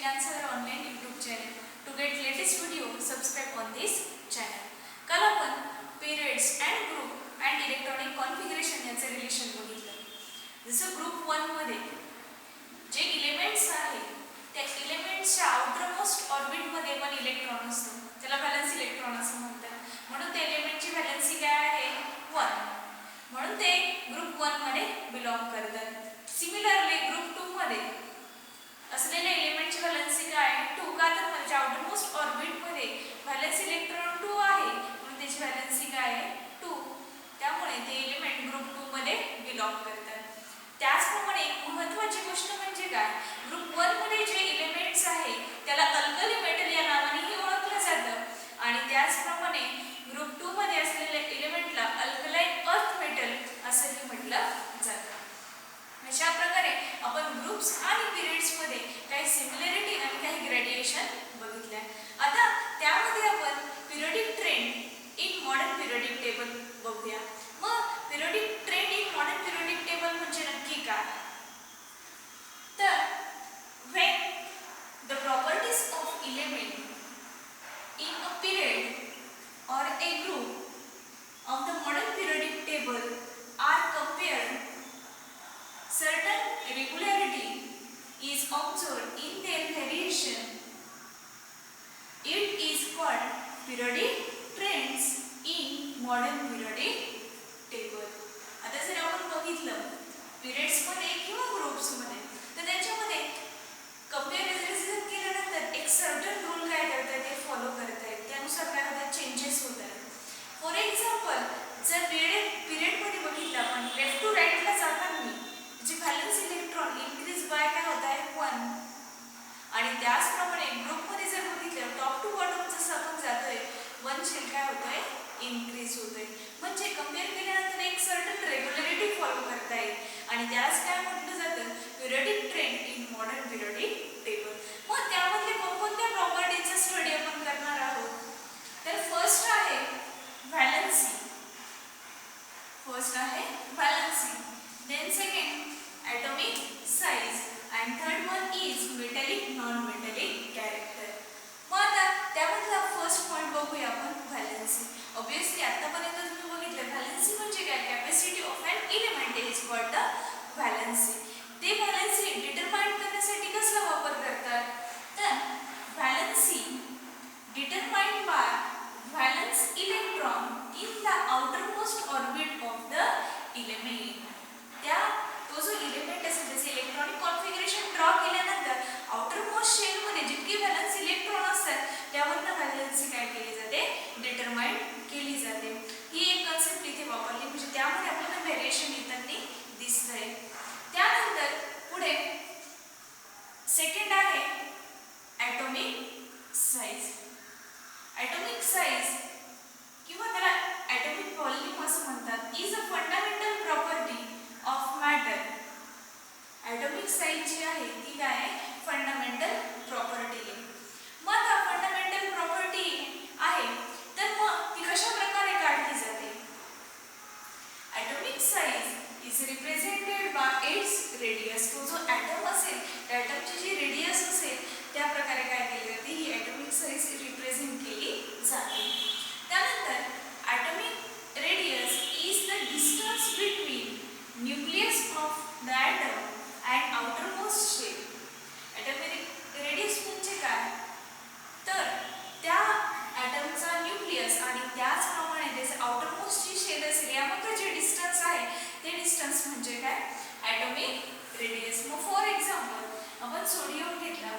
Answer online YouTube channel. To get latest video, subscribe on this channel. काल आपण periods and group and electronic configuration याचे relation बघितलं. जसं group 1 मध्ये जे एलिमेंट्स आहेत त्या एलिमेंट्सच्या आउटरमोस्ट ऑर्बिट मध्ये पण इलेक्ट्रॉन असतो. त्याला व्हॅलेन्स इलेक्ट्रॉन असं म्हणतात. म्हणून त्या एलिमेंटची व्हॅलेन्सी काय आहे 1. म्हणून ते ग्रुप 1 मध्ये बिलॉंग करतात. सिमिलरली ग्रुप 2 मध्ये असलेल्या एलिमेंटची व्हॅलेन्सी काय आहे 2. का तर त्याच्या आउटरमोस्ट ऑर्बिट मध्ये व्हॅलेन्स इलेक्ट्रॉन 2 आहे म्हणून त्याची व्हॅलेन्सी काय आहे 2. त्यामुळे ते एलिमेंट ग्रुप 2 मध्ये बिलॉंग करतात. त्याचप्रमाणे एक महत्त्वाची गोष्ट म्हणजे काय ग्रुप 1 मध्ये जे एलिमेंट्स आहे त्याला अल्कली मेटल या नावानेही ओळखलं जातं आणि त्याचप्रमाणे ग्रुप 2 मध्ये असलेल्या एलिमेंटला अल्कलाइन अर्थ मेटल असंही म्हटलं जातं. अशा प्रकारे आपण ग्रुप्स आणि पिरियड्स मध्ये काही सिमिलॅरिटी आणि काही ग्रेडिएशन बघितले. आता त्यामध्ये आपण periodic trend in modern periodic table बघूया. मग periodic trend in modern periodic table म्हणजे नक्की काय? तर when the properties of element in a period or a group of the modern periodic table are compared, certain regularity is observed in their variation. It is called periodic trends in modern periodic table. आता जर आपण बघितलं periods मध्ये किंवा groups मध्ये तर त्याच्यामध्ये comparison केल्यानंतर एक सर्टन रूल काय करतात ते फॉलो करतात. त्यानुसार काय होतात चेंजेस होतात. फॉर एक्झाम्पल जर पिरियड मध्ये बघितलं आपण लेफ्ट टू राईटला जाताना जी व्हॅलेन्स इलेक्ट्रॉन इन्क्रीज बाय काय होत आहे 1 आणि त्याचप्रमाणे ग्रुप मध्ये जर बघितलं टॉप टू बॉटम जसं आपण जातोय 1 शेल काय होतोय इन्क्रीज होतोय. म्हणजे कंपेअर केल्यानंतर एक सर्टन रेग्युलरिटी फॉलो करता येईल आणि त्यालाच काय म्हटलं जातं periodic trend in modern periodic table. मग त्यामधले कोणकोणत्या प्रॉपर्टीजचा स्टडी आपण करणार आहोत. तर फर्स्ट आहे valency. Then second atomic size and third one is metallic non-metallic character. मग आता त्यामधला फर्स्ट पॉइंट बघूया आपण व्हॅलेन्सी. ऑब्वियसली आतापर्यंत तुम्ही बघितलं व्हॅलेन्सी म्हणजे काय capacity of an element is called the valency. ते व्हॅलेन्सी डिटरमाइन करण्यासाठी कसला वापर करतात तर valency determined by valence electron in the outermost orbit of the element. त्या तो जो एलिमेंट असेल त्याचे इलेक्ट्रॉनिक कॉन्फिगरेशन ड्रॉ केल्यानंतर आउटरमोस्ट शेल मध्ये जितके व्हॅलेन्स इलेक्ट्रॉन असतात त्यावरनं व्हॅलेन्सी काय केली जाते डिटरमाइन केली जाते. ही एक कन्सेप्ट इथे वापरली म्हणजे त्यामध्ये आपल्याला व्हेरिएशन येताना दिसतंय. त्यानंतर पुढे सेकंड आहे ॲटॉमिक साइज. ॲटॉमिक साइज किंवा त्याला ॲटॉमिक व्हॉल्यूम असं म्हणतात is a fundamental property of matter. Atomic size जी आहे ती काय आहे फंडामेंटल प्रॉपर्टी आहे. मग आता फंडामेंटल प्रॉपर्टी आहे तर मग ती कशा प्रकारे काढली जाते. Atomic size is represented by its radius. तो जो ॲटम असेल त्या ॲटमची जी रेडियस असेल त्या प्रकारे काय केली जाते ही ॲटॉमिक साइज रिप्रेझेंट केली जाते. त्यानंतर atomic radius is the distance between nucleus of the atom and outermost shell. Atomic radius म्हणजे काय तर त्या ॲटमचा न्यूक्लियस आणि त्याचप्रमाणे त्याचे आउटरमोस्ट जी शेल असेल यामध्ये जे डिस्टन्स आहे ते डिस्टन्स म्हणजे काय ॲटॉमिक रेडियस. मग फॉर एक्झाम्पल आपण सोडियम घेतला.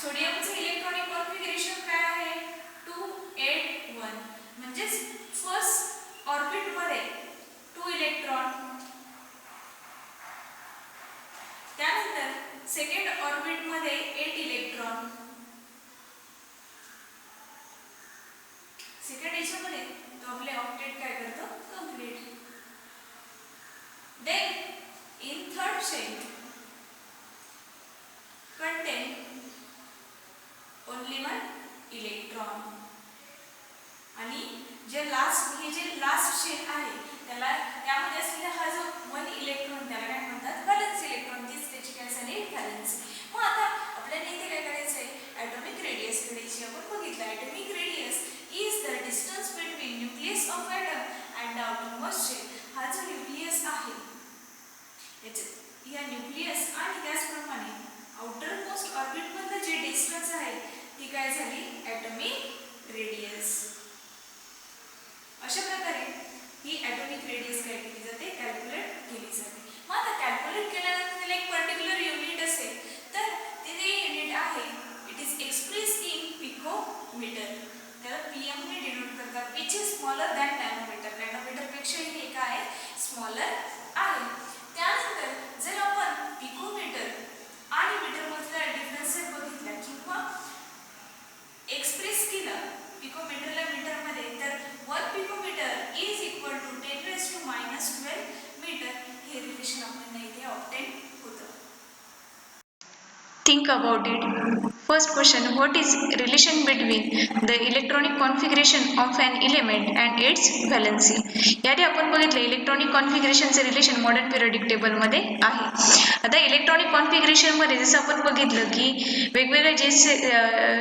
सोडियमचे इलेक्ट्रॉनिक कॉन्फिगरेशन काय आहे 281 म्हणजे फर्स्ट ऑर्बिट मध्ये 2 इलेक्ट्रॉन. त्यानंतर सेकंड ऑर्बिट मध्ये 8 इलेक्ट्रॉन. सेकंड याच्यामध्ये तो आपले ऑक्टेट काय करतो complete. Then in third shell contain only 1 electron आणि जे लास्ट शेल आहे त्याला त्यामध्ये असलेला हा जो 1 इलेक्ट्रॉन त्याला काय म्हणतात व्हॅलेन्स इलेक्ट्रॉन. तीच त्याची काय झाली व्हॅलेन्सी. आपल्याला इथे काय करायचं आहे, ॲटॉमिक रेडियस कडे आपण बघितलं. Atomic radius is the distance between nucleus of atom and the outermost shell. हा जो न्यूक्लियस आहे या न्यूक्लियस आणि त्याचप्रमाणे आउटरमोस्ट ऑर्बिटमधलं जे डिस्टन्स आहे ती काय झाली, ॲटॉमिक रेडियस. अशा प्रकारे ही ॲटॉमिक रेडियस काय केली जाते, कॅल्क्युलेट केली जाते. मग आता कॅल्क्युलेट केल्यानंतर त्याला एक पर्टिक्युलर युनिट असेल तर ते युनिट आहे it is express in picometre. त्याला पीएम ने डिनोट करतात which is smaller than nanometre. Nanometre पेक्षा हे काय आहे, स्मॉलर आहे. त्यानंतर जर आपण पिकोमीटर आणि मीटर मधला डिफरन्स बघितला किंवा एक्सप्रेस केलं पिकोमीटरला मीटरमध्ये, तर 1 picometre is equal to 10⁻⁻12 metre. हे रिलेशन आपल्याला इथे ऑब्टेन होतं. Think about it. First question, what is relation between the electronic configuration of an element and its valency? याआधी आपण बघितलं इलेक्ट्रॉनिक कॉन्फिगरेशनचे रिलेशन मॉडर्न पिरियडिक टेबल मध्ये आहे. आता इलेक्ट्रॉनिक कॉन्फिगरेशन मध्ये जसं आपण बघितलं की वेगवेगळे जे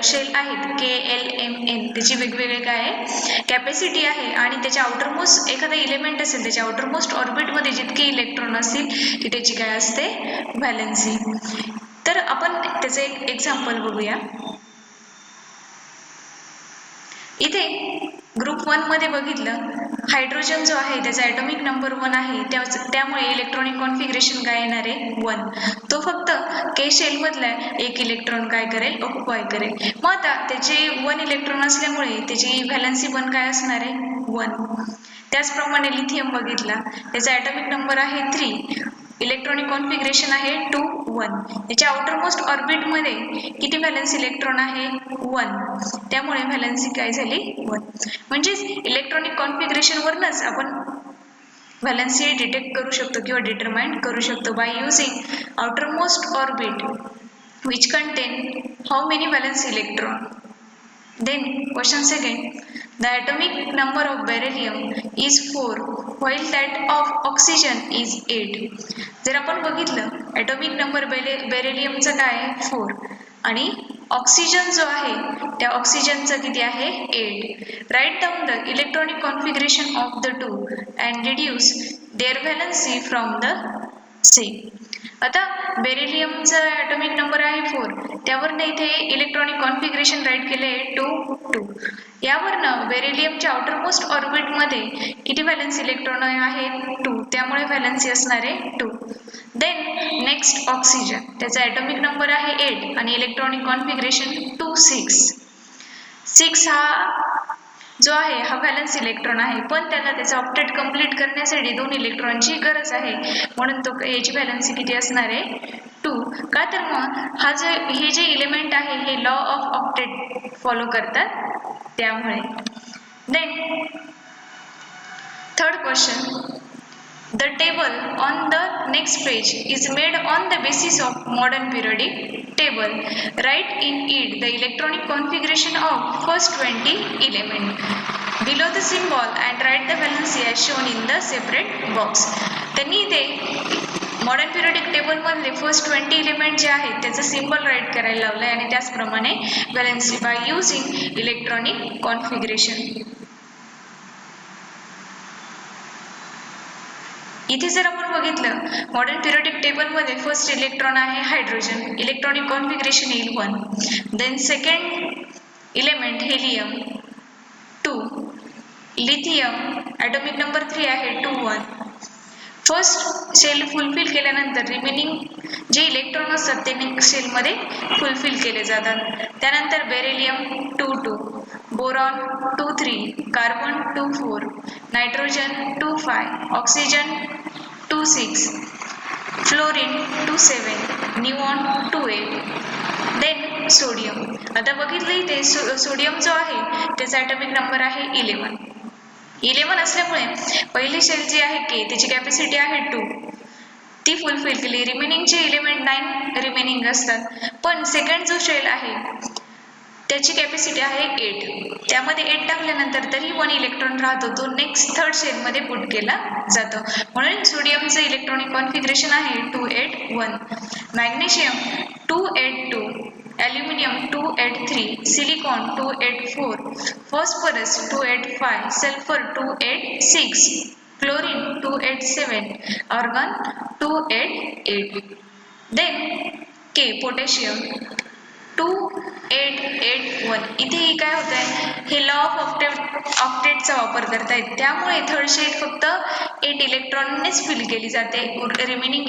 शेल आहेत KLMN त्याची वेगवेगळे काय आहे कॅपॅसिटी आहे आणि त्याच्या आउटरमोस्ट एखादा इलेमेंट असेल त्याच्या आउटरमोस्ट ऑर्बिटमध्ये जितके इलेक्ट्रॉन असतील की त्याची काय असते व्हॅलेन्सी. तर आपण त्याचे एक एक्झाम्पल बघूया. इथे ग्रुप 1 मध्ये बघितलं हायड्रोजन जो आहे त्याचा ॲटॉमिक नंबर 1 आहे, त्यामुळे इलेक्ट्रॉनिक कॉन्फिगरेशन काय येणार आहे 1. तो फक्त K शेल मधला एक इलेक्ट्रॉन काय करेल ऑक्युपाय करेल. मग आता त्याचे 1 इलेक्ट्रॉन असल्यामुळे त्याची व्हॅलेन्सी पण काय असणार आहे 1. त्याचप्रमाणे लिथियम बघितला त्याचा ॲटॉमिक नंबर आहे 3, इलेक्ट्रॉनिक कॉन्फिगरेशन आहे 2 1. याच्या आउटरमोस्ट ऑर्बिटमध्ये किती व्हॅलेन्स इलेक्ट्रॉन आहे 1, त्यामुळे व्हॅलेन्सी काय झाली 1. म्हणजेच इलेक्ट्रॉनिक कॉन्फिगरेशन वरूनच आपण व्हॅलेन्सी डिटेक्ट करू शकतो किंवा डिटरमाइन करू शकतो by using outermost orbit which contain how many valence electron. Then question second, the atomic number of beryllium is 4 while that of oxygen is 8. जर आपण बघितलं ॲटॉमिक नंबर बेरिलियमचा काय आहे 4 आणि ऑक्सिजन जो आहे त्या ऑक्सिजनचा किती आहे 8. Write down the electronic configuration of the two and deduce their valency from the same. आता बेरिलियमचा ॲटॉमिक नंबर आहे 4, त्यावरनं इथे इलेक्ट्रॉनिक कॉन्फिगरेशन राईट केले 2 2. यावरनं बेरिलियमच्या आउटरमोस्ट ऑर्बिटमध्ये किती व्हॅलेन्स इलेक्ट्रॉन आहेत 2, त्यामुळे व्हॅलेन्सी असणार आहे 2. देन नेक्स्ट ऑक्सिजन त्याचा ॲटॉमिक नंबर आहे 8 आणि इलेक्ट्रॉनिक कॉन्फिगरेशन 2 6. 6 हा जो आहे हा व्हॅलेन्स इलेक्ट्रॉन आहे, पण त्याला त्याचा ऑक्टेट कंप्लीट करण्यासाठी 2 इलेक्ट्रॉनची गरज आहे, म्हणून तो याची व्हॅलेन्सी किती असणार आहे 2. का तर मग हे जे इलेमेंट आहे हे लॉ ऑफ ऑक्टेट फॉलो करतात त्यामुळे. Then third question, the table on the next page is made on the basis of modern periodic table. Write in it the electronic configuration of first 20 element. Below the symbol and write the valency as shown in the separate box. त्यांनी इथे modern periodic table मधले first 20 element जे आहेत त्याचं symbol write करायला लावलंय आणि त्याचप्रमाणे valency by using electronic configuration. इथे जर आपण बघितलं मॉडर्न पिरियडिक टेबलमध्ये फर्स्ट इलेक्ट्रॉन आहे हायड्रोजन, इलेक्ट्रॉनिक कॉन्फिगरेशन येईल 1. Then second element helium 2, lithium atomic number 3 आहे 2 1. फर्स्ट शेल फुलफिल केल्यानंतर रिमेनिंग जे इलेक्ट्रॉन असतात ते नेक्स्ट शेलमध्ये फुलफिल केले जातात. त्यानंतर beryllium 2 2, boron 2 3, carbon 2 4, nitrogen 2 5, oxygen 2 6, fluorine 2 7, neon 2 8. Then sodium. आता बघितलं इथे सोडियम जो आहे त्याचा ॲटॉमिक नंबर आहे 11 असल्यामुळे पहिली शेल जी आहे की त्याची कॅपॅसिटी आहे 2, ती फुलफिल केली. रिमेनिंगचे इलेमेंट 9 रिमेनिंग असतात, पण सेकंड जो शेल आहे त्याची कॅपॅसिटी आहे 8, त्यामध्ये 8 टाकल्यानंतर तरी 1 इलेक्ट्रॉन राहतो, तो नेक्स्ट थर्ड शेलमध्ये पुट केला जातो. म्हणून सोडियमचं इलेक्ट्रॉनिक कॉन्फिगरेशन आहे 2 8 1. Magnesium 2 8 2, aluminium 283, silicon 284, phosphorus 285, sulphur 286, chlorine 287, argon 288. Then K potassium 2881. इथे काय होत आहे, हे लॉ ऑफ ऑक्टेटचा वापर करतायत, त्यामुळे थर्ड शेल फक्त 8 इलेक्ट्रॉननेच फिल केली जाते, रिमेनिंग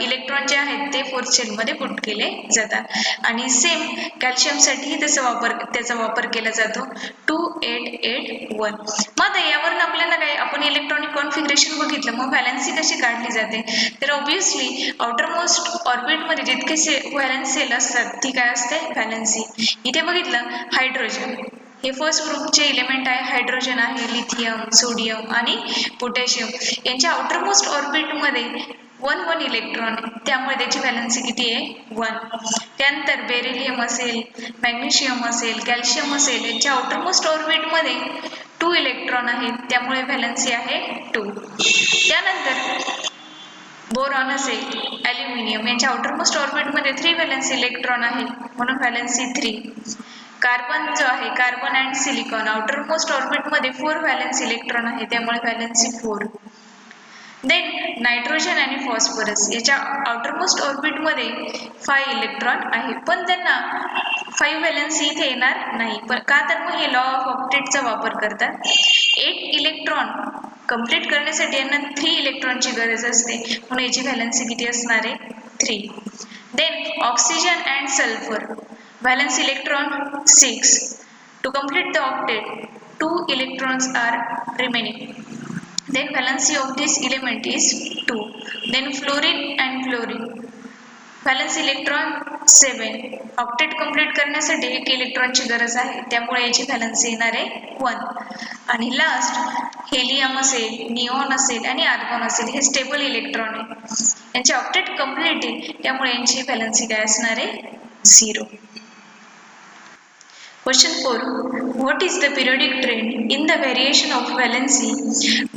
इलेक्ट्रॉन जे आहेत ते फोर्थ शेलमध्ये पुट केले जातात. आणि सेम कॅल्शियमसाठीही त्याचा वापर केला जातो 2881. मग आता यावरून आपल्याला काय, आपण इलेक्ट्रॉनिक कॉन्फिगरेशन बघितलं, मग व्हॅलेन्सी कशी काढली जाते, तर ऑब्व्हियसली आउटरमोस्ट ऑर्बिटमध्ये जितके व्हॅलेन्स शेल असतात ती काय असते, व्हॅलेन्सी. इथे बघितलं हायड्रोजन, हे फर्स्ट ग्रुपचे इलेमेंट आहे, हायड्रोजन आहे, लिथियम, सोडियम आणि पोटॅशियम यांच्या आउटरमोस्ट ऑर्बिटमध्ये 1 इलेक्ट्रॉन, त्यामुळे त्याची व्हॅलेन्सी किती आहे, 1. त्यानंतर बेरिलियम असेल, मॅग्नेशियम असेल, कॅल्शियम असेल, यांच्या आउटरमोस्ट ऑर्बिटमध्ये 2 इलेक्ट्रॉन आहेत, त्यामुळे व्हॅलेन्सी आहे 2. त्यानंतर बोरॉन असेल, ॲल्युमिनियम यांच्या आउटरमोस्ट ऑर्बिटमध्ये 3 व्हॅलेन्सी इलेक्ट्रॉन आहे, म्हणून व्हॅलेन्सी 3. कार्बन जो आहे, कार्बन अँड सिलिकॉन आउटरमोस्ट ऑर्बिटमध्ये 4 व्हॅलेन्सी इलेक्ट्रॉन आहे, त्यामुळे व्हॅलेन्सी 4. देन नायट्रोजन आणि फॉस्फरस याच्या आउटरमोस्ट ऑर्बिटमध्ये 5 इलेक्ट्रॉन आहे, पण त्यांना 5 व्हॅलेन्सी इथे येणार नाही, पण का, तर मग हे लॉ ऑफ ऑक्टेटचा वापर करतात. 8 इलेक्ट्रॉन कंप्लीट करण्यासाठी यांना 3 इलेक्ट्रॉनची गरज असते, म्हणून याची व्हॅलेन्सी किती असणार आहे, 3. Then oxygen and sulphur, valence electron 6. To complete the octet 2 electrons are remaining. Then valency of this element is 2. Then fluorine and chlorine, valence electron 7. Octet complete करण्यासाठी 1 इलेक्ट्रॉनची गरज आहे, त्यामुळे याची व्हॅलेन्सी येणार आहे 1. आणि लास्ट हेलियम असेल, निऑन असेल आणि आर्गॉन असेल, हे स्टेबल इलेक्ट्रॉन आहे, यांचे ऑक्टेट कंप्लीट आहे, त्यामुळे यांची व्हॅलेन्सी काय असणार आहे, 0. Question 4. What is the periodic trend in the variation of valency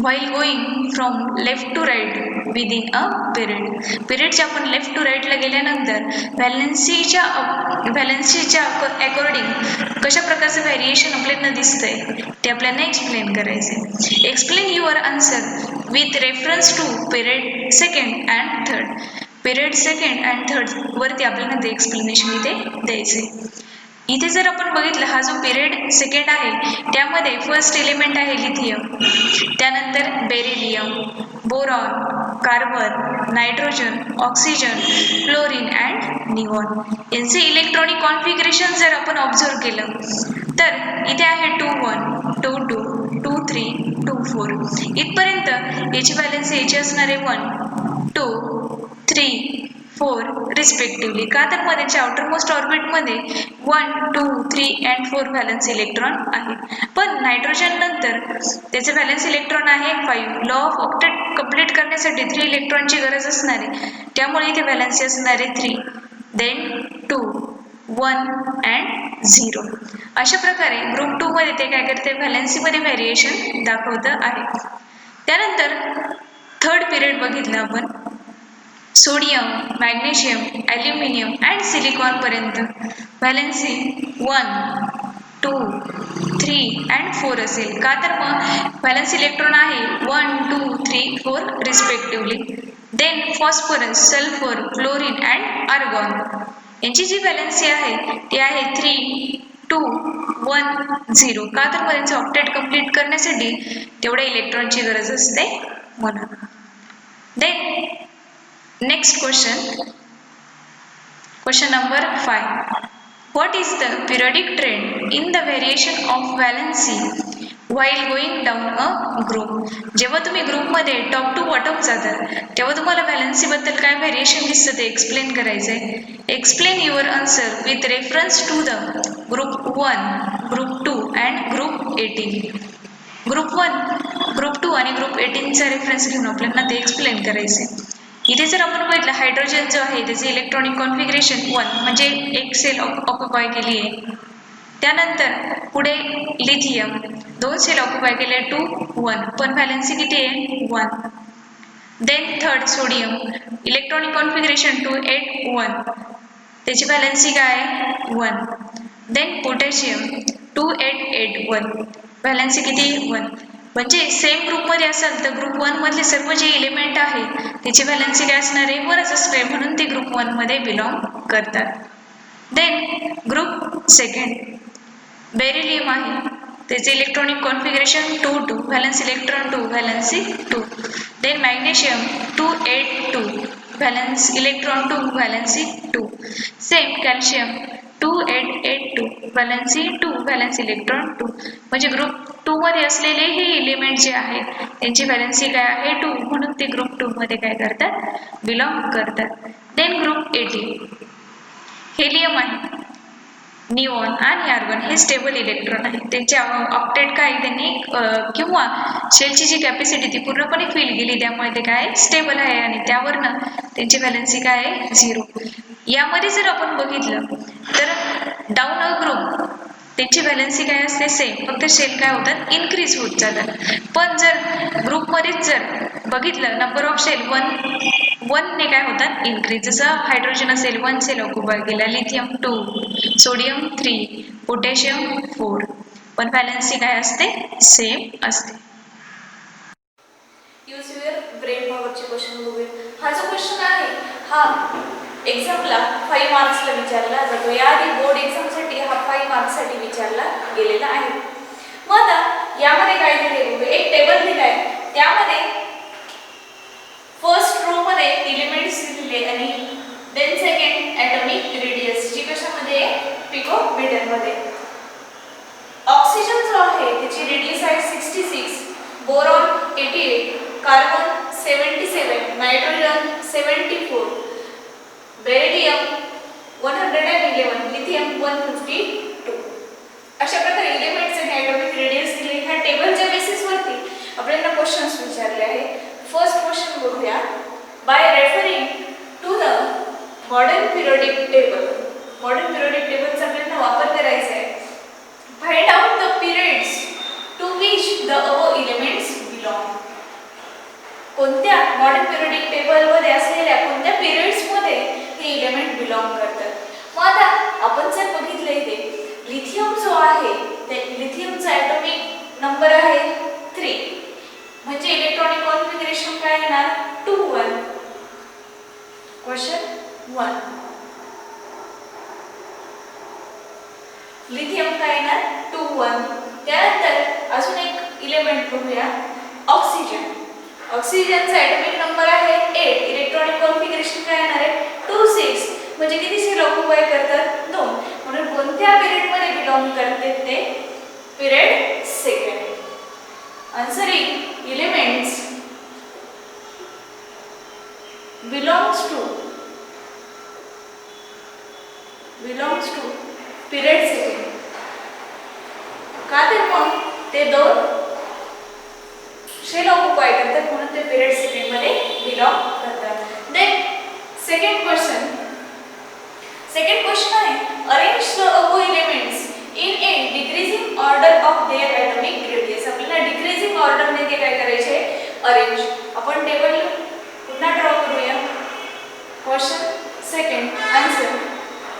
while going from left to right within a period? पिरियडच्या आपण लेफ्ट टू राईटला गेल्यानंतर व्हॅलेन्सीच्या अकॉर्डिंग कशा प्रकारचं व्हेरिएशन आपल्याला दिसतंय ते आपल्याला एक्सप्लेन करायचं. Explain your answer with reference to period second and third. Period second and third वरती आपल्याला ते एक्सप्लेनेशन इथे द्यायचे. इथे जर आपण बघितलं, हा जो पिरियड सेकंड आहे त्यामध्ये फर्स्ट एलिमेंट आहे लिथियम, त्यानंतर beryllium, boron, carbon, nitrogen, oxygen, chlorine and neon. यांचे इलेक्ट्रॉनिक कॉन्फिगरेशन जर आपण ऑब्झर्व केलं तर इथे आहे 2 1, 2 2, 2 3, 2 4. इथपर्यंत याची व्हॅलेन्सी याची असणार आहे 1 2 3 4 रिस्पेक्टिव्हली. का, तर मग त्याच्या आउटरमोस्ट ऑर्बिटमध्ये 1 2 3 अँड 4 व्हॅलेन्स इलेक्ट्रॉन आहे, पण नायट्रोजन नंतर त्याचे व्हॅलेन्स इलेक्ट्रॉन आहे 5. लॉ ऑफ ऑक्टेट कंप्लीट करण्यासाठी 3 इलेक्ट्रॉनची गरज असणार आहे, त्यामुळे इथे व्हॅलेन्सी असणार आहे 3. Then 2 1 and 0. अशा प्रकारे ग्रुप 2 मध्ये ते काय करते, व्हॅलेन्सीमध्ये व्हेरिएशन दाखवत आहे. त्यानंतर थर्ड पिरियड बघितलं आपण, sodium, magnesium, aluminium and silicon पर्यंत व्हॅलेन्सी 1 2 3 अँड 4 असेल. का, तर मग व्हॅलेन्स इलेक्ट्रॉन आहे 1 2 3 4 respectively. Then phosphorus, sulphur, chlorine and argon यांची जी व्हॅलेन्सी आहे ती आहे 3 2 1 0. का, तर मग त्यांचं ऑक्टेट कंप्लीट करण्यासाठी तेवढ्या इलेक्ट्रॉनची गरज असते म्हणून. Then next question number 5. What is the periodic trend in the variation of valency while going down a group? जेव्हा तुम्ही ग्रुपमध्ये टॉप टू बॉटम जातात तेव्हा तुम्हाला व्हॅलेन्सी बद्दल काय व्हेरिएशन दिसतं ते एक्सप्लेन करायचंय. Explain your answer with reference to the group 1, group 2 and group 18. Group 1, group 2 आणि ग्रुप 18चा रेफरन्स घेऊन आपल्याला ते एक्सप्लेन करायचे. इथे जर आपण बघितलं, हायड्रोजन जो आहे त्याचे इलेक्ट्रॉनिक कॉन्फिगरेशन 1 म्हणजे एक सेल ऑक्युपाय केली आहे. त्यानंतर पुढे लिथियम 2 सेल ऑक्युपाय केले 2 1, पण व्हॅलेन्सी किती आहे 1. Then third sodium, electronic configuration 2 8 1. त्याची व्हॅलेन्सी काय आहे 1. देन पोटॅशियम 2881 व्हॅलेन्सी किती 1. म्हणजे सेम ग्रुपमध्ये असेल तर ग्रुप 1 मधले सर्व जे एलिमेंट आहे त्याची व्हॅलेन्सी काय असणार आहे 1च असते, म्हणून ते ग्रुप 1 मध्ये बिलॉंग करतात. देन ग्रुप सेकंड बेरिलियम आहे, त्याचे electronic configuration 2 valence electron 2 valency 2. Then magnesium 282 valence electron 2 valency 2. Same calcium 2882 valency 2 valence electron 2. म्हणजे ग्रुप 2 मध्ये असलेले हे एलिमेंट जे आहेत त्यांची व्हॅलेन्सी काय आहे 2, म्हणून ते ग्रुप 2 मध्ये काय करतात बिलॉंग करतात. देन ग्रुप 18 हेलियम आहे, निऑन आणि आर्गॉन हे स्टेबल इलेक्ट्रॉन आहे, त्यांचे ऑक्टेट काय त्यांनी किंवा शेलची जी कॅपॅसिटी ती पूर्णपणे फिल केली, त्यामुळे ते काय स्टेबल आहे आणि त्यावरनं त्यांची व्हॅलेन्सी काय आहे 0. यामध्ये जर आपण बघितलं तर डाऊन अ ग्रुप त्यांची व्हॅलेन्सी काय असते सेम, फक्त शेल काय होतात इन्क्रीज होत जातात. पण जर ग्रुपमध्येच जर बघितलं नंबर ऑफ शेल 1 ने काय होतात इन्क्रीज. जसं हायड्रोजन असेल 1 शेल ऑक्युपाय केला, लिथियम 2, सोडियम 3, पोटॅशियम 4, पण व्हॅलेन्सी काय असते सेम असते. यूज युअर ब्रेन पॉवरचे क्वेश्चन बघूया. हा जो क्वेश्चन आहे हा एक्झामला 5 मार्क्सला विचारला जातो. याआधी बोर्ड एक्झामसाठी हा 5 मार्क्ससाठी विचारला गेलेला आहे. मग आता यामध्ये काय दिले, एक टेबल दिला आहे, त्यामध्ये फर्स्ट रो मध्ये एलिमेंट्स दिले आणि देन सेकंड ॲटॉमिक रेडियस जी कशामध्ये पिको मीटर मध्ये. ऑक्सिजन जो आहे त्याची रेडियस आहे 66, boron 88, carbon 77, nitrogen 74, beryllium 111, lithium 152. अशा प्रकारे एलिमेंट्स आणि ॲटॉमिक रेडियस दिले. ह्या टेबलच्या बेसिसवरती आपल्याला क्वेश्चन्स विचारले आहे. फर्स्ट क्वेश्चन बघूया. By referring to the modern periodic table. Modern periodic टेबलचा आपल्याला वापर करायचा आहे. Find out the periods to which the above elements belong. कोणत्या मॉडर्न पिरियोडिक टेबल मध्ये असलेल्या कोणत्या पिरियड्स मध्ये हे एलिमेंट बिलॉंग करतात. मग आता आपण जर बघितलं इथे लिथियम जो आहे ते लिथियमचा ॲटॉमिक नंबर आहे 3, म्हणजे इलेक्ट्रॉनिक कॉन्फिगरेशन काय येणार 2 1. क्वेश्चन 1 लिथियम काय येणार 2 1. त्यानंतर अजून एक इलेमेंट बघूया ऑक्सिजन. ऑक्सिजनचा ॲटॉमिक नंबर आहे 8, इलेक्ट्रॉनिक कॉन्फिगरेशन काय येणार आहे 2 6, म्हणजे किती शेल ऑक्युपाय करतात 2, म्हणून कोणत्या पिरियड मध्ये बिलॉंग करते ते period second. Answering elements belongs to period second. का तर मग ते 2 शेल ऑक्युपाय करतात, म्हणून ते पिरियड सेकंड मध्ये बिलॉंग करतात. देन सेकंड क्वेश्चन आहे arrange the above elements in A decreasing order of their atomic radius. आपल्याला डिक्रीजिंग ऑर्डर मध्ये काय करायचे अरेंज. आपण टेबल पुन्हा ड्रॉ करूया. Question second answer.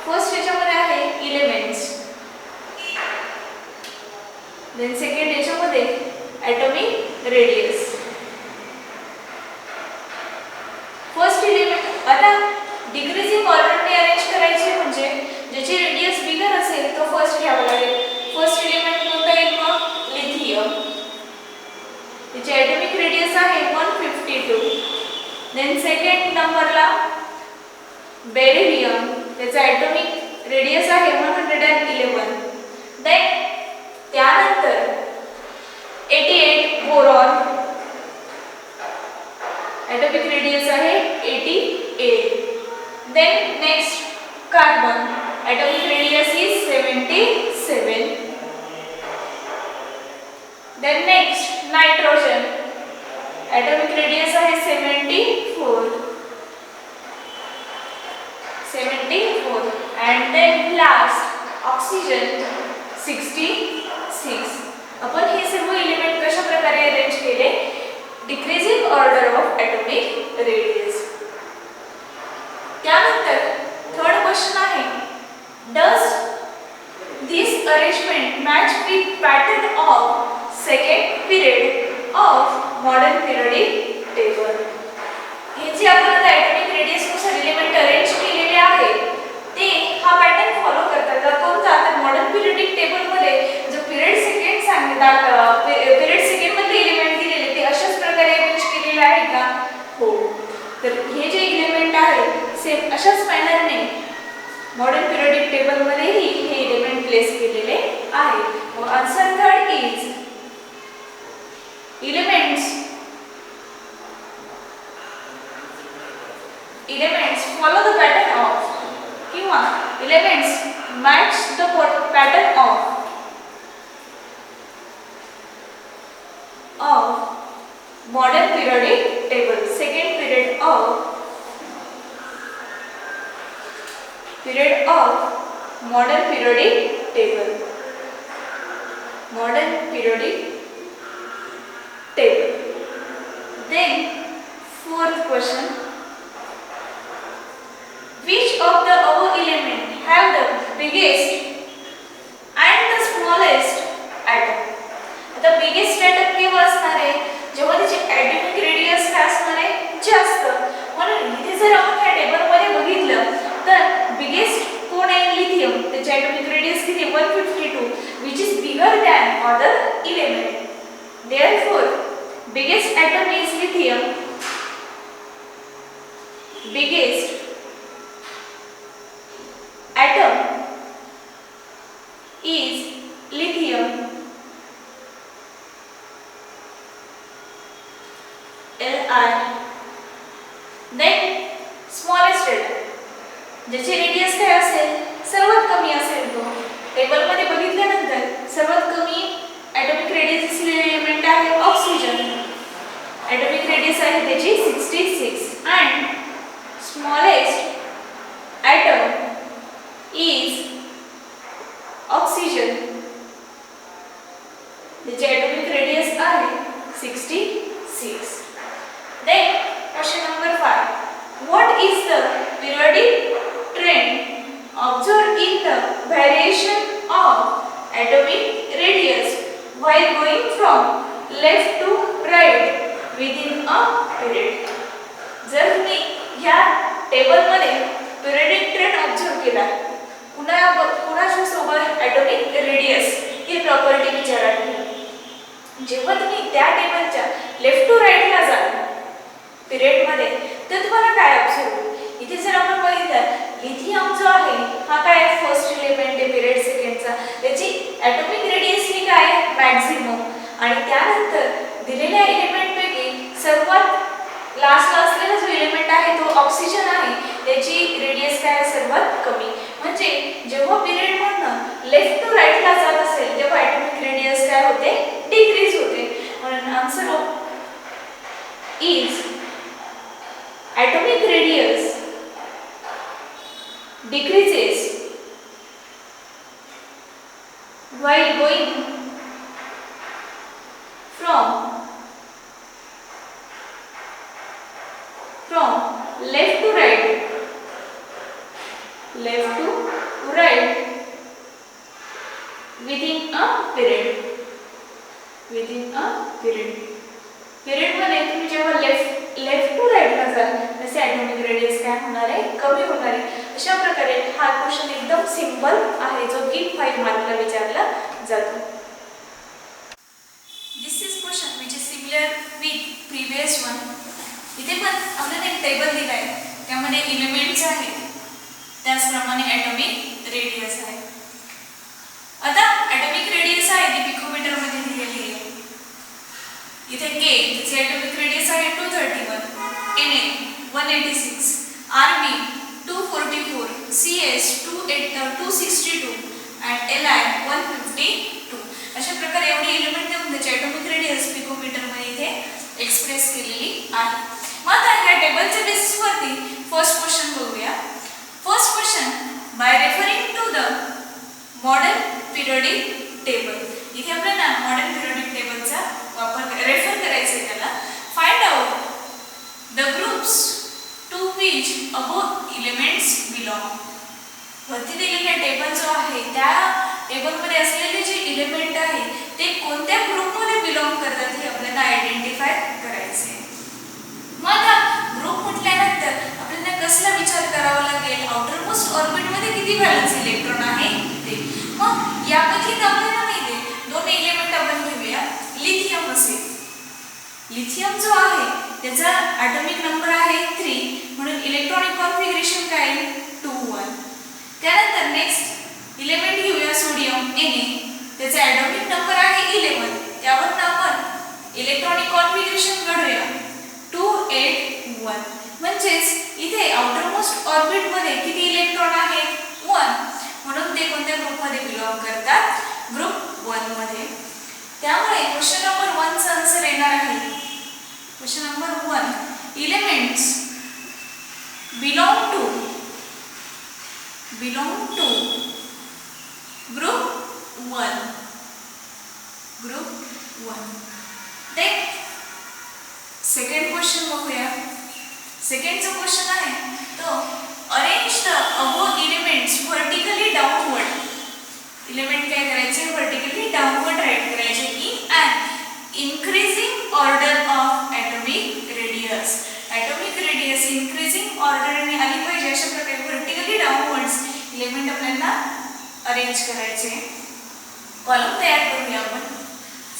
फर्स्ट याच्यामध्ये आहे एलिमेंट्स, देन सेकंड याच्यामध्ये ॲटॉमिक रेडियस. फर्स्ट एलिमेंट आता डिक्रीजिंग ऑर्डरने अरेंज करायचे, म्हणजे ज्याची रेडियस बिगर असेल तो फर्स्ट घ्यावा लागेल. फर्स्ट एलिमेंट कोणता येईल मग लिथियम, त्याची ॲटॉमिक रेडियस आहे 152. देन सेकंड नंबरला बेरिलियम, त्याचा ॲटॉमिक रेडियस आहे 111. देन त्यानंतर 88 बोरॉन, ॲटॉमिक रेडियस आहे 88. Then next carbon, atomic radius is 77. Then next nitrogen, atomic radius आहे 74. and then last oxygen 66. आपण हे सर्व एलिमेंट कशा प्रकारे अरेंज केले decreasing order of atomic radius. त्यानंतर थर्ड क्वेश्चन आहे मॉडर्न पिरियडिक टेबल. हे जे आपण आता ॲटॉमिक रेडियसनुसार एलिमेंट अरेंज केलेले आहे ते हा पॅटर्न फॉलो करतात. कोणता? तर मॉडर्न पिरियडिक टेबलमध्ये जो पिरियड सेकंड सांगितला, पिरियड सेकंड मधले एलिमेंट दिलेले ते अशाच प्रकारे अरेंज केलेले आहे का? हो. तर हे जे एलिमेंट आहे सेम अशाच मॅनरने मॉडर्न पिरियडिक टेबलमध्येही हे एलिमेंट प्लेस केलेले आहे. मग answer third is elements follow the pattern of किंवा elements match the pattern of modern periodic table. Second period of modern periodic table. Modern periodic table. Then fourth question, which of the above element have the biggest and the smallest atom? आता biggest atom केव्हा असणार आहे? जेव्हा त्याची atomic radius काय असणार आहे? जास्त. म्हणून इथे जर आपण या टेबल मध्ये बघितलं तर biggest कोण आहे? लिथियम. त्याची atomic radius किती? 152, which is bigger than other element. Therefore, biggest atom is lithium. Biggest atom is lithium. Li. Then smallest atom ज्याची रेडियस काय असेल? सर्वात कमी असेल तो. टेबल मध्ये बघितल्यानंतर सर्वात कमी ॲटॉमिक रेडियस असलेले एलिमेंट आहे ऑक्सिजन. ॲटॉमिक रेडियस आहे त्याची 66 and smallest atom is oxygen. The atomic radius आहे 66. Then question number 5. What is the periodic trend observed in the variation of atomic radius while going from left to right within a period? जर तुम्ही या table मध्ये periodic trend observe केला, कुणाच्या सोबत atomic radius ही property विचारात घ्या. जेव्हा तुम्ही त्या टेबलच्या लेफ्ट टू राईटला जाल पिरियड मध्ये तर तुम्हाला काय ऑब्झर्व? इथे जर आपण बघितलं लिथियम जो आहे हा काय फर्स्ट एलिमेंट आहे पिरियड सेकंडचा, त्याची ॲटॉमिक रेडियस ही काय मॅक्झिमम. आणि त्यानंतर दिलेल्या एलिमेंट पैकी सर्वात लास्टला असलेला जो एलिमेंट आहे तो ऑक्सिजन आहे, त्याची रेडियस काय सर्वात कमी. म्हणजे जेव्हा पिरियड मधनं लेफ्ट टू राईटला जात असेल तेव्हा ॲटॉमिक रेडियस काय होते? डिक्रीज होते. म्हणून answer is atomic radius decreases while going from left to right within a period. Period मध्ये तुम्ही जेव्हा लेफ्ट टू राईटला जाल तसे ॲटॉमिक रेडियस काय होणार आहे? कमी होणार आहे. अशा प्रकारे हा क्वेश्चन एकदम सिंपल आहे जो की 5 मार्कला विचारला जातो. This is question which is similar with previous one. इथे पण आपल्याला एक टेबल दिला आहे, त्यामध्ये एलिमेंट्स आहेत, त्याचप्रमाणे ॲटॉमिक रेडियस आहे. आता ॲटॉमिक रेडियस आहे ती पिकोमीटर मध्ये दिलेली आहे. इथे K त्याची ॲटॉमिक रेडियस आहे 231, Na 186, Rb 244, Cs 262 and Li 152. अशा प्रकारे एवढी एलिमेंट देऊन त्याची ॲटॉमिक रेडियस पिकोमीटर मध्ये इथे एक्सप्रेस केलेली आहे. मग आता ह्या टेबलच्या बेसिसवरती फर्स्ट क्वेश्चन बघूया. First question, by referring to the modern periodic table. इथे आपल्याला मॉडर्न पिरियडिक टेबलचा वापर रेफर करायचं आहे त्याला. Find out the groups to which above elements belong. वरती दिलेला टेबल जो आहे त्या टेबलमध्ये असलेले जे एलिमेंट आहे ते कोणत्या ग्रुपमध्ये बिलॉंग करतात हे आपल्याला आयडेंटिफाय किती व्हॅलन्स इलेक्ट्रॉन आहे ते. मग यापैकी आपल्याला माहिती आहे दोन एलिमेंट आपण घेऊया. लिथियम असेल. लिथियम जो आहे त्याचा ॲटॉमिक नंबर आहे 3 म्हणून इलेक्ट्रॉनिक कॉन्फिगरेशन काय आहे 2 1. त्यानंतर नेक्स्ट एलिमेंट घेऊया सोडियम Na. त्याचा ॲटॉमिक नंबर आहे 11. त्यावरून आपण इलेक्ट्रॉनिक कॉन्फिगरेशन काढूया 2 8 1. म्हणजेच इथे आउटर मोस्ट ऑर्बिट मध्ये किती इलेक्ट्रॉन आहेत 1 म्हणून ते कोणत्या ग्रुप मध्ये बिलॉंग करतात ग्रुप 1 मध्ये. त्यामुळे क्वेश्चन नंबर 1 चा आन्सर येणार आहे question number 1 elements belong to group 1 group 1. Then second question बघूया. सेकंड जो क्वेश्चन आहे तो arrange the above elements vertically downward. Element काय करायचे व्हर्टिकली डाउनवर्ड राईट करायचे in an increasing order of atomic radius. Atomic radius increasing ऑर्डरने आली पाहिजे अशा प्रकारे व्हर्टिकली डाउनवर्ड्स एलिमेंट आपल्याला अरेंज करायचे. कॉलम तयार करूया आपण.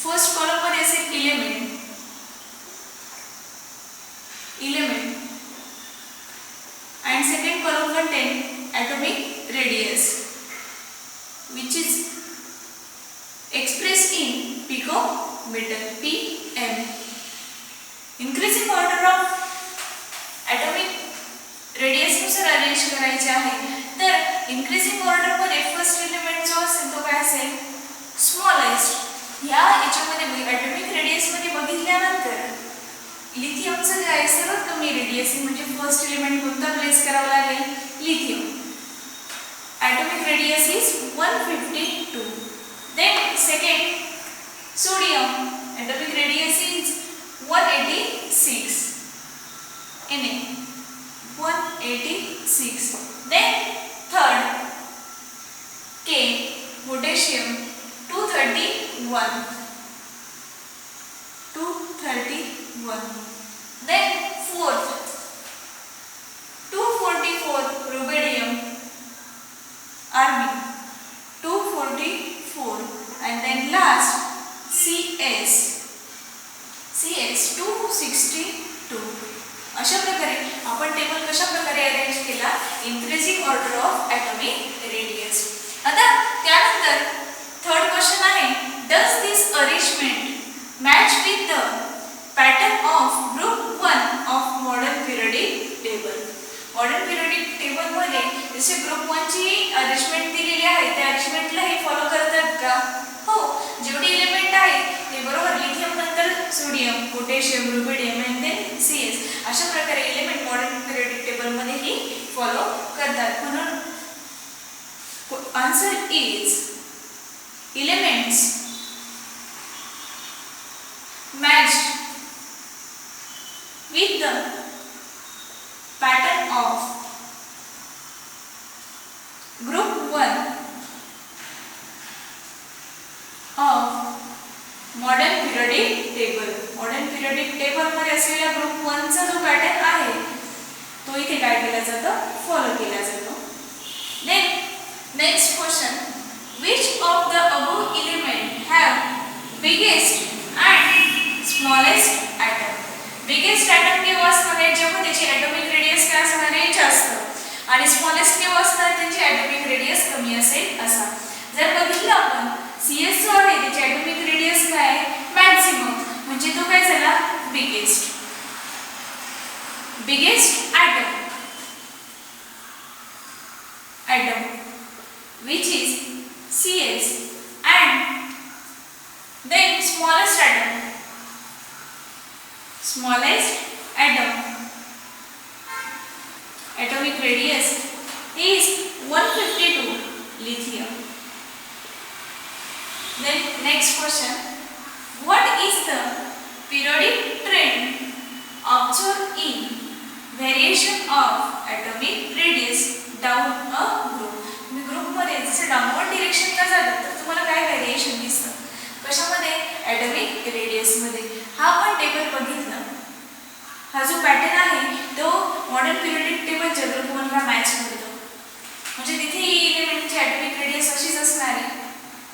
फर्स्ट कॉलम मध्ये असेल element and second column contain atomic radius which is expressed in picometer pm. increasing order of atomic radius नुसार अरेंज करायचे आहे. तर increasing order मध्ये फर्स्ट एलिमेंट जो असेल तो काय असेल स्मॉलेस्ट. या याच्यामध्ये ॲटॉमिक रेडियस मध्ये बघितल्यानंतर लिथियमचं जे आहे सर्वात कमी रेडियस म्हणजे फर्स्ट एलिमेंट कोणता प्लेस करावा लागेल lithium. Atomic radius is 152. Then second sodium atomic radius is 186 Na 186. Then third K potassium 231 231. Then fourth 244 rubidium Rb 244. And then last CS 262. अशा प्रकारे आपण टेबल कशा प्रकारे अरेंज केला increasing order of atomic radius. आता त्यानंतर थर्ड क्वेश्चन आहे does this arrangement match with the pattern of group 1 of modern periodic table. Modern periodic table मध्ये जसे ग्रुप 1 ची अरेंजमेंट दिलेली आहे त्या अरेंजमेंटला हे फॉलो करतात का? हो. जेवढे एलिमेंट आहे ते बरोबर लिथियम नंतर सोडियम पोटॅशियम रुबिडियम आणि देन CS अशा प्रकारे एलिमेंट मॉडर्न पिरियडिक टेबल मध्ये ही फॉलो करतात. म्हणून answer is elements matched with the pattern of group 1 of modern periodic table. modern periodic table मध्ये असलेल्या ग्रुप 1 चा जो पॅटर्न आहे तो इथे काय केला जातो फॉलो केला जातो. then next question which of the above element have biggest and smallest atom. Biggest atom केव्हा असणार आहे जेव्हा त्याची ॲटॉमिक रेडियस काय असणार आहे जास्त आणि स्मॉलेस्ट केव्हा असणार त्याची ॲटॉमिक रेडियस कमी असेल असा. जर बघितलं आपण CS जो आहे त्याची ॲटॉमिक रेडियस काय आहे मॅक्सिमम म्हणजे तो काय झाला biggest atom which is CS and then smallest atom atomic radius is 152 lithium. Then next question what is the periodic trend observed in variation of atomic radius down a group. Me group मध्ये जसे downward direction का जातात तर तुम्हाला काय variation दिसतं कशामध्ये atomic radius मध्ये. हा आपण टेबल बघितला. हा जो पॅटर्न आहे तो मॉडर्न पिरियडिक टेबलच्या ग्रुप 1 ला मॅच करतो. म्हणजे तिथे इलेमेंटची ॲटॉमिक रेडियस अशीच असणार आहे.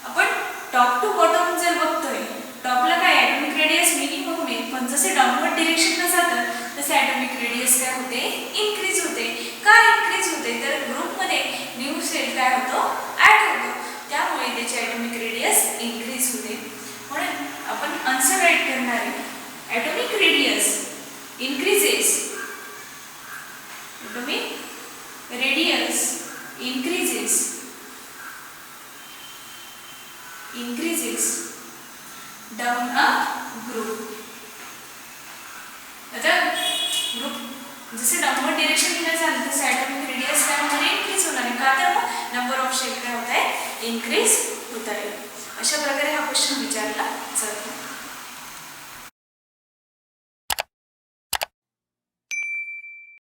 आपण टॉप टू बॉटम जर बघतोय, टॉपला काय ॲटॉमिक रेडियस मिनिमम आहे, पण जसे डाऊनवर्ड डिरेक्शनला जातात तसे ॲटॉमिक रेडियस काय होते, इन्क्रीज होते. का इन्क्रीज होते, तर ग्रुपमध्ये न्यू सेल काय होतो, ॲड होतो, त्यामुळे त्याची ॲटॉमिक रेडियस इन्क्रीज होते. म्हणून आपण आन्सर राईट करणार आहे atomic radius increases, atomic radius increases down a group. आता ग्रुप जसे डाऊनवर्ड डिरेक्शनला झालं तसे ॲटॉमिक रेडियस काय होणार आहे, इन्क्रीज होणार आहे. का तर मग नंबर ऑफ शेल काय होत आहे, इन्क्रीज होत आहे. अशा प्रकारे हा क्वेश्चन विचारला जातो.